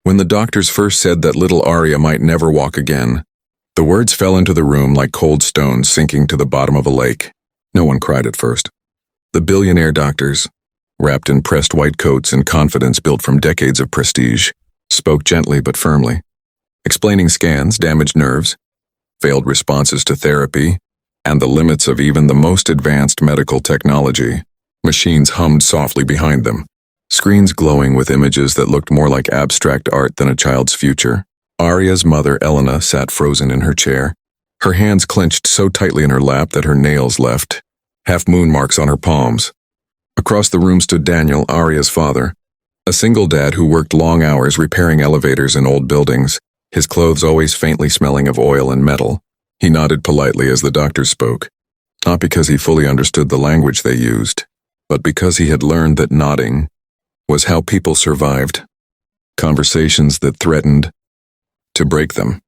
When the doctors first said that little Arya might never walk again, the words fell into the room like cold stones sinking to the bottom of a lake. No one cried at first. The billionaire doctors, wrapped in pressed white coats and confidence built from decades of prestige, spoke gently but firmly, explaining scans, damaged nerves, failed responses to therapy, and the limits of even the most advanced medical technology. Machines hummed softly behind them, screens glowing with images that looked more like abstract art than a child's future. Arya's mother, Elena, sat frozen in her chair, her hands clenched so tightly in her lap that her nails left half-moon marks on her palms. Across the room stood Daniel, Arya's father, a single dad who worked long hours repairing elevators in old buildings, his clothes always faintly smelling of oil and metal. He nodded politely as the doctors spoke, not because he fully understood the language they used, but because he had learned that nodding was how people survived conversations that threatened to break them.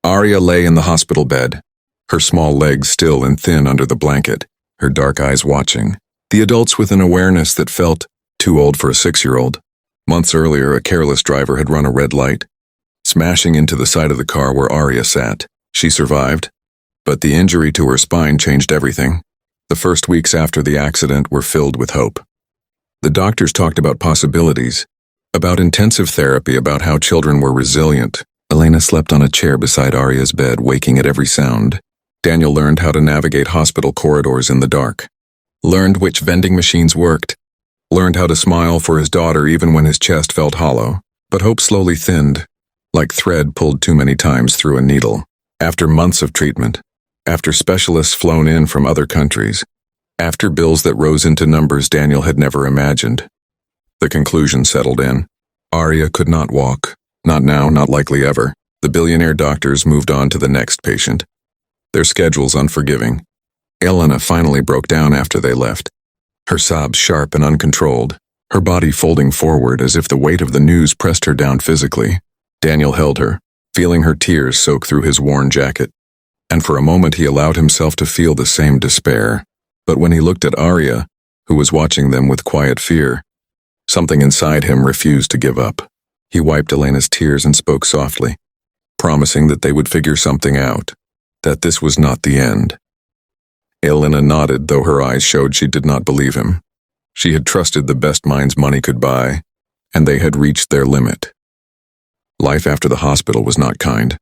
Arya lay in the hospital bed, her small legs still and thin under the blanket, her dark eyes watching. The adults with an awareness that felt too old for a 6-year-old. Months earlier, a careless driver had run a red light, smashing into the side of the car where Arya sat. She survived, but the injury to her spine changed everything. The first weeks after the accident were filled with hope. The doctors talked about possibilities, about intensive therapy, about how children were resilient. Elena slept on a chair beside Arya's bed, waking at every sound. Daniel learned how to navigate hospital corridors in the dark, learned which vending machines worked, learned how to smile for his daughter even when his chest felt hollow. But hope slowly thinned, like thread pulled too many times through a needle. After months of treatment, after specialists flown in from other countries, after bills that rose into numbers Daniel had never imagined, the conclusion settled in. Arya could not walk. Not now, not likely ever. The billionaire doctors moved on to the next patient, their schedules unforgiving. Elena finally broke down after they left, her sobs sharp and uncontrolled, her body folding forward as if the weight of the news pressed her down physically. Daniel held her, feeling her tears soak through his worn jacket, and for a moment he allowed himself to feel the same despair. But when he looked at Arya, who was watching them with quiet fear, something inside him refused to give up. He wiped Elena's tears and spoke softly, promising that they would figure something out, that this was not the end. Elena nodded, though her eyes showed she did not believe him. She had trusted the best minds money could buy, and they had reached their limit. Life after the hospital was not kind.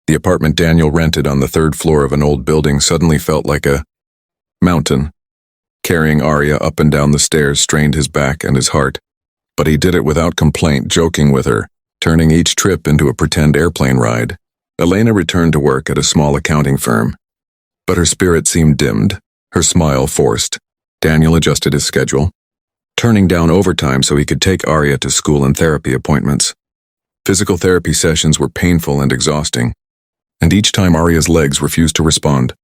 The apartment Daniel rented on the 3rd floor of an old building suddenly felt like a mountain. Carrying Arya up and down the stairs strained his back and his heart, but he did it without complaint, joking with her, turning each trip into a pretend airplane ride. Elena returned to work at a small accounting firm, but her spirit seemed dimmed, her smile forced. Daniel adjusted his schedule, turning down overtime so he could take Arya to school and therapy appointments. Physical therapy sessions were painful and exhausting, and each time Arya's legs refused to respond,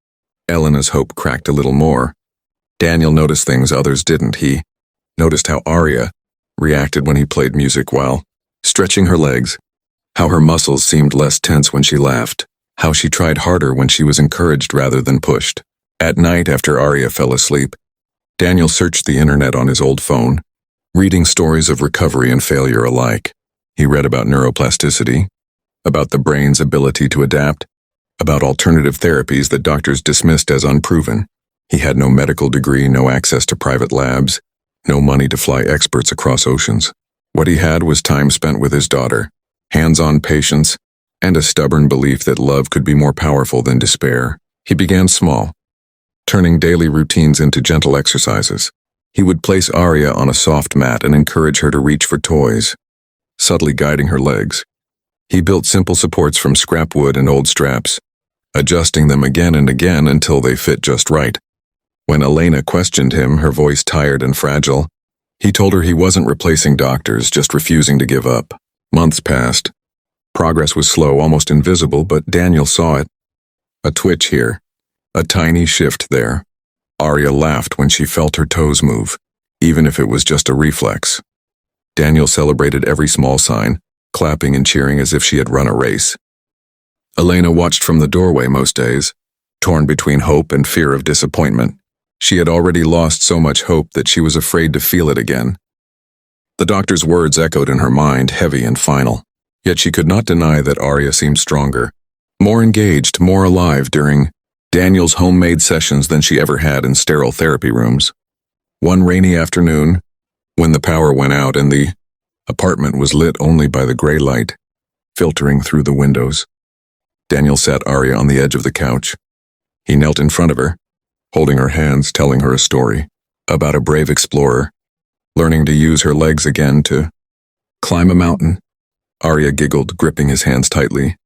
Elena's hope cracked a little more. Daniel noticed things others didn't. He noticed how Arya reacted when he played music while stretching her legs, how her muscles seemed less tense when she laughed, how she tried harder when she was encouraged rather than pushed. At night, after Arya fell asleep, Daniel searched the internet on his old phone, reading stories of recovery and failure alike. He read about neuroplasticity, about the brain's ability to adapt, about alternative therapies that doctors dismissed as unproven. He had no medical degree, no access to private labs, no money to fly experts across oceans. What he had was time spent with his daughter, hands-on patience, and a stubborn belief that love could be more powerful than despair. He began small, turning daily routines into gentle exercises. He would place Arya on a soft mat and encourage her to reach for toys, subtly guiding her legs. He built simple supports from scrap wood and old straps, adjusting them again and again until they fit just right. When Elena questioned him, her voice tired and fragile, he told her he wasn't replacing doctors, just refusing to give up. Months passed. Progress was slow, almost invisible, but Daniel saw it. A twitch here, a tiny shift there. Arya laughed when she felt her toes move, even if it was just a reflex. Daniel celebrated every small sign, clapping and cheering as if she had run a race. Elena watched from the doorway most days, torn between hope and fear of disappointment. She had already lost so much hope that she was afraid to feel it again. The doctor's words echoed in her mind, heavy and final. Yet she could not deny that Arya seemed stronger, more engaged, more alive during Daniel's homemade sessions than she ever had in sterile therapy rooms. One rainy afternoon, when the power went out and the apartment was lit only by the gray light filtering through the windows, Daniel sat Arya on the edge of the couch. He knelt in front of her, holding her hands, telling her a story about a brave explorer, learning to use her legs again to climb a mountain. Arya giggled, gripping his hands tightly.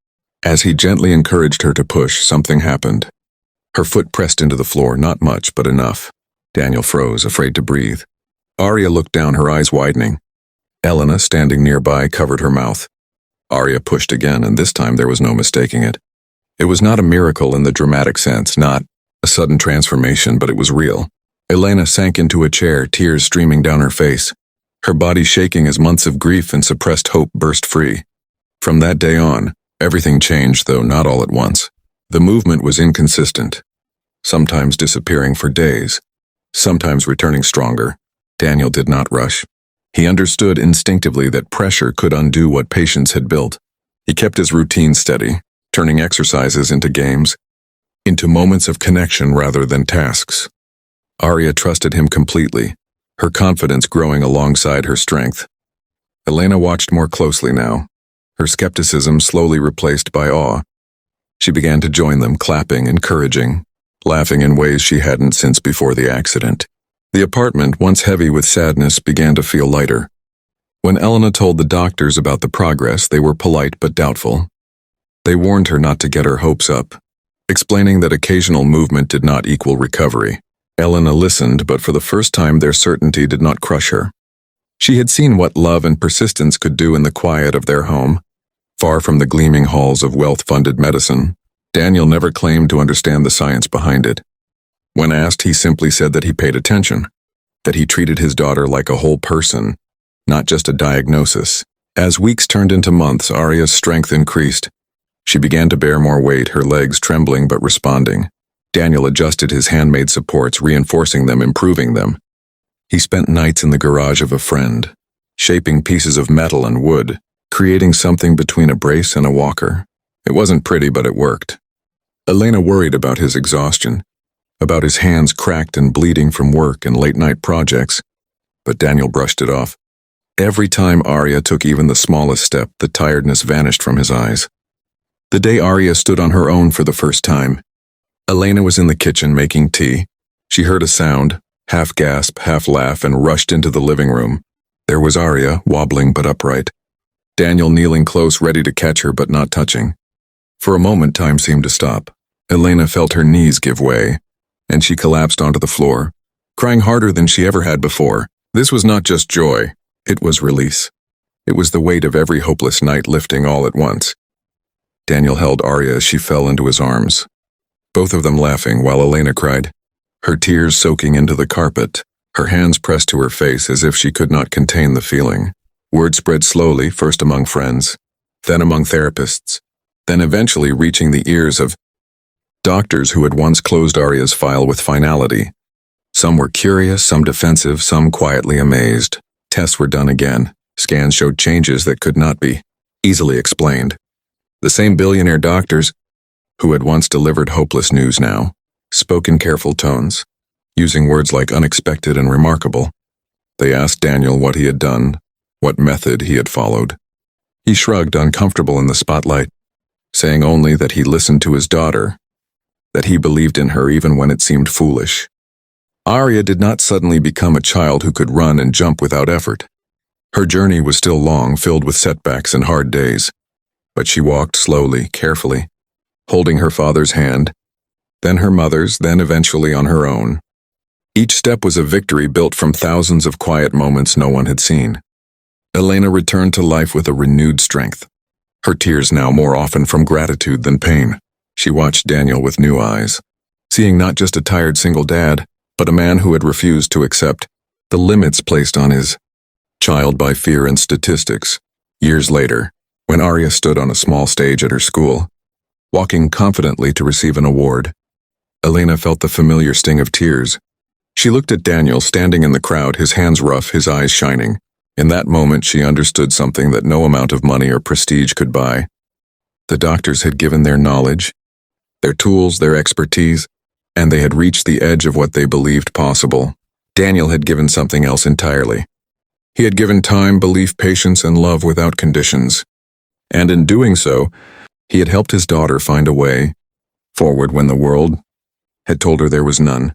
As he gently encouraged her to push, something happened. Her foot pressed into the floor, not much, but enough. Daniel froze, afraid to breathe. Arya looked down, her eyes widening. Elena, standing nearby, covered her mouth. Arya pushed again, and this time there was no mistaking it. It was not a miracle in the dramatic sense, not a sudden transformation, but it was real. Elena sank into a chair, tears streaming down her face, her body shaking as months of grief and suppressed hope burst free. From that day on, everything changed, though not all at once. The movement was inconsistent, sometimes disappearing for days, sometimes returning stronger. Daniel did not rush. He understood instinctively that pressure could undo what patience had built. He kept his routine steady, turning exercises into games, into moments of connection rather than tasks. Arya trusted him completely, her confidence growing alongside her strength. Elena watched more closely now, her skepticism slowly replaced by awe. She began to join them, clapping, encouraging, laughing in ways she hadn't since before the accident. The apartment, once heavy with sadness, began to feel lighter. When Elena told the doctors about the progress, they were polite but doubtful. They warned her not to get her hopes up, explaining that occasional movement did not equal recovery. Elena listened, but for the first time their certainty did not crush her. She had seen what love and persistence could do in the quiet of their home, far from the gleaming halls of wealth-funded medicine. Daniel never claimed to understand the science behind it. When asked, he simply said that he paid attention, that he treated his daughter like a whole person, not just a diagnosis. As weeks turned into months, Arya's strength increased. She began to bear more weight, her legs trembling but responding. Daniel adjusted his handmade supports, reinforcing them, improving them. He spent nights in the garage of a friend, shaping pieces of metal and wood, creating something between a brace and a walker. It wasn't pretty, but it worked. Elena worried about his exhaustion, about his hands cracked and bleeding from work and late-night projects, but Daniel brushed it off. Every time Arya took even the smallest step, the tiredness vanished from his eyes. The day Arya stood on her own for the first time, Elena was in the kitchen making tea. She heard a sound, half gasp, half laugh, and rushed into the living room. There was Arya, wobbling but upright. Daniel kneeling close, ready to catch her but not touching. For a moment, time seemed to stop. Elena felt her knees give way, and she collapsed onto the floor, crying harder than she ever had before. This was not just joy, it was release. It was the weight of every hopeless night lifting all at once. Daniel held Arya as she fell into his arms, both of them laughing while Elena cried, her tears soaking into the carpet, her hands pressed to her face as if she could not contain the feeling. Word spread slowly, first among friends, then among therapists, then eventually reaching the ears of doctors who had once closed Arya's file with finality. Some were curious, some defensive, some quietly amazed. Tests were done again. Scans showed changes that could not be easily explained. The same billionaire doctors, who had once delivered hopeless news now, spoke in careful tones, using words like unexpected and remarkable. They asked Daniel what he had done, what method he had followed. He shrugged, uncomfortable in the spotlight, saying only that he listened to his daughter, that he believed in her even when it seemed foolish. Arya did not suddenly become a child who could run and jump without effort. Her journey was still long, filled with setbacks and hard days, but she walked slowly, carefully, holding her father's hand, then her mother's, then eventually on her own. Each step was a victory built from thousands of quiet moments no one had seen. Elena returned to life with a renewed strength, her tears now more often from gratitude than pain. She watched Daniel with new eyes, seeing not just a tired single dad, but a man who had refused to accept the limits placed on his child by fear and statistics. Years later, when Arya stood on a small stage at her school, walking confidently to receive an award, Elena felt the familiar sting of tears. She looked at Daniel standing in the crowd, his hands rough, his eyes shining. In that moment, she understood something that no amount of money or prestige could buy. The doctors had given their knowledge, their tools, their expertise, and they had reached the edge of what they believed possible. Daniel had given something else entirely. He had given time, belief, patience, and love without conditions. And in doing so, he had helped his daughter find a way forward when the world had told her there was none.